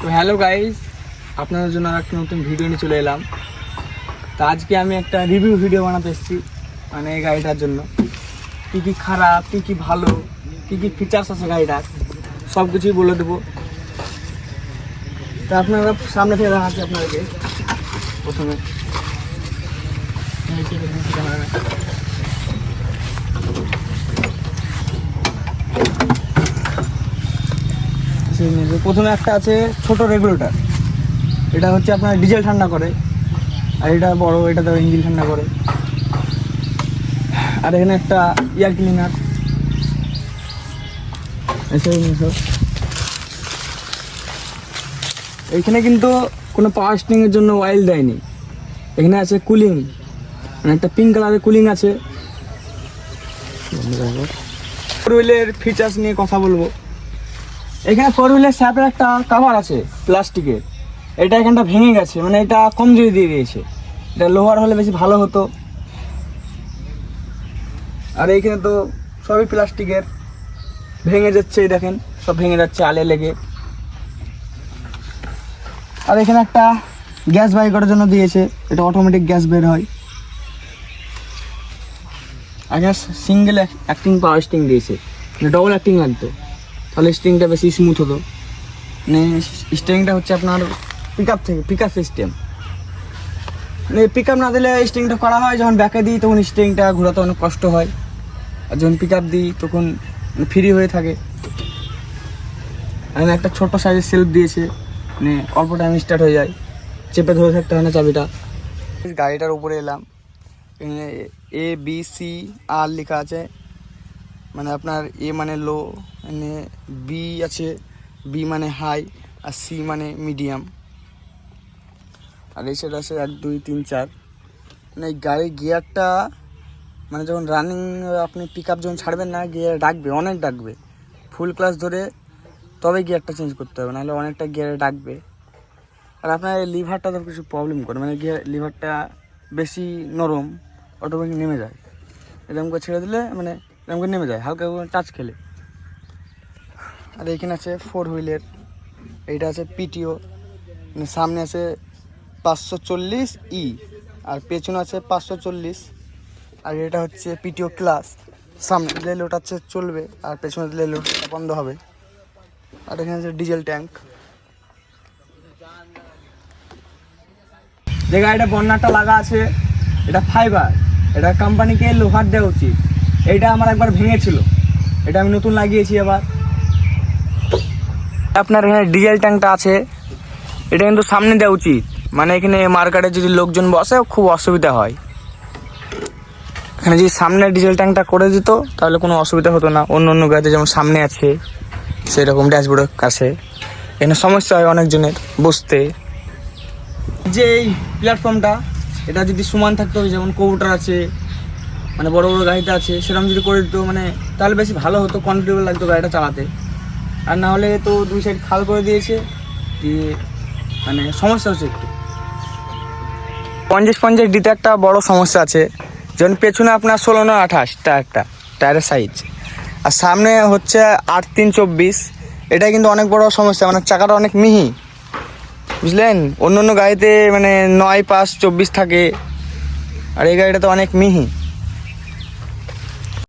তো hello guys, আপনাদের জন্য একটা নতুন ভিডিও নিয়ে চলে এলাম। তো আজকে আমি একটা রিভিউ ভিডিও বানাতে এসেছি, মানে এই গাড়িটার জন্য কী কী খারাপ, কী কী ভালো, কী কী ফিচার্স আছে গাড়িটার, সব কিছুই বলে দেবো। তা আপনারা সামনে থেকে দেখাচ্ছি আপনাদেরকে। প্রথমে প্রথমে একটা আছে ছোট রেগুলেটর, এটা হচ্ছে আপনার ডিজেল ঠান্ডা করে, আর এটা বড়, এটা তো ইঞ্জিন ঠান্ডা করে। আর এখানে একটা এয়ার ক্লিনার, এইখানে কিন্তু কোনো পাওয়ার স্টিংয়ের জন্য অয়েল দেয়নি। এখানে আছে কুলিং, মানে একটা পিঙ্ক কালারের কুলিং আছে। ফোর হুইলের ফিচার্স নিয়ে কথা বলবো। এখানে ফোর হুইলের স্যাপের একটা কাভার আছে প্লাস্টিকের, এটা এখানটা ভেঙে গেছে, মানে এটা কমজোরি দিয়ে দিয়েছে। এটা লোহার হলে বেশি ভালো হতো। আর এইখানে তো সবই প্লাস্টিকের, ভেঙে যাচ্ছে, এই দেখেন সব ভেঙে যাচ্ছে আলে লেগে। আর এখানে একটা গ্যাস বাই করার জন্য দিয়েছে, এটা অটোমেটিক গ্যাস বের হয়। আগে সিঙ্গেল অ্যাক্টিং পাওয়ার স্টিং দিয়েছে, ডবল অ্যাক্টিং লাগতো, তাহলে স্টিংটা বেশি স্মুথ হতো। মানে স্টিংটা হচ্ছে আপনার পিক আপ সিস্টেম, মানে পিক আপ না দিলে স্টিংটা করা হয়, যখন ব্যাকে দিই তখন স্টিংটা ঘোরাতে অনেক কষ্ট হয়, আর যখন পিক আপ দিই তখন ফ্রি হয়ে থাকে। আর একটা ছোট্ট সাইজের সেলফ দিয়েছে, মানে অল্প টাইম স্টার্ট হয়ে যায়, চেপে ধরে থাকতে হয় না চাবিটা। গাড়িটার উপরে এলাম, এখানে ABCR লেখা আছে, মানে আপনার A মানে লো, মানে B আছে, B মানে হাই, আর C মানে মিডিয়াম। আর এই সাইড আছে 1 2 3 4। মানে এই গাড়ির গিয়ারটা, মানে যখন রানিং আপনি পিক আপ যখন ছাড়বেন না, গিয়ার ডাকবে, অনেক ডাকবে। ফুল ক্লাস ধরে তবে গিয়ারটা চেঞ্জ করতে হবে, নাহলে অনেকটা গিয়ারে ডাকবে। আর আপনার এই লিভারটা তো কিছু প্রবলেম করে, মানে গিয়ার লিভারটা বেশি নরম, অটোমেটিক নেমে যায়। এরকম করে ছেড়ে দিলে মানে এরকম করে নেমে যায়, হালকা করে টাচ খেলে। আর এইখানে আছে ফোর হুইলের, এইটা আছে PTO, মানে সামনে আছে 540E, আর পেছনে আছে 540। আর এটা হচ্ছে PTO ক্লাস, সামনে দিলে লোটা হচ্ছে চলবে, আর পেছনে দিলে লোটা বন্ধ হবে। আর এখানে আছে ডিজেল ট্যাঙ্ক। যে গাড়িটা বর্নারটা লাগা আছে, এটা ফাইবার, এটা কোম্পানিকে লোহার দেওয়া উচিত। এইটা আমার একবার ভেঙেছিল, এটা আমি নতুন লাগিয়েছি আবার। আপনার এখানে ডিজেল ট্যাঙ্কটা আছে, এটা কিন্তু সামনে দেওয়া উচিত, মানে এখানে মার্কেটে যদি লোকজন বসে খুব অসুবিধা হয়। এখানে যদি সামনে ডিজেল ট্যাঙ্কটা করে দিত তাহলে কোনো অসুবিধা হতো না। অন্য অন্য গাড়িতে যেমন সামনে আছে সেরকম ড্যাশবোর্ডের কাছে, এখানে সমস্যা হয় অনেকজনের বসতে। যে এই প্ল্যাটফর্মটা, এটা যদি সমান থাকতো, যেমন কবুটার আছে, মানে বড় বড় গাড়িতে আছে, সেরকম যদি করে দিত মানে তাহলে বেশি ভালো হতো, কমফোর্টেবল লাগতো গাড়িটা চালাতে। আর না হলে তো দুই সাইড খাল করে দিয়েছে, দিয়ে মানে সমস্যা হচ্ছে একটু। 50 ডিতে একটা বড় সমস্যা আছে, যেমন পেছনে আপনার 16 না 28 টায়ারের সাইজ, আর সামনে হচ্ছে 8 3 24। এটা কিন্তু অনেক বড় সমস্যা, মানে চাকাটা অনেক মিহি, বুঝলেন। অন্য অন্য গাড়িতে মানে 9 5 24 থাকে, আর এই গাড়িটা তো অনেক মিহি।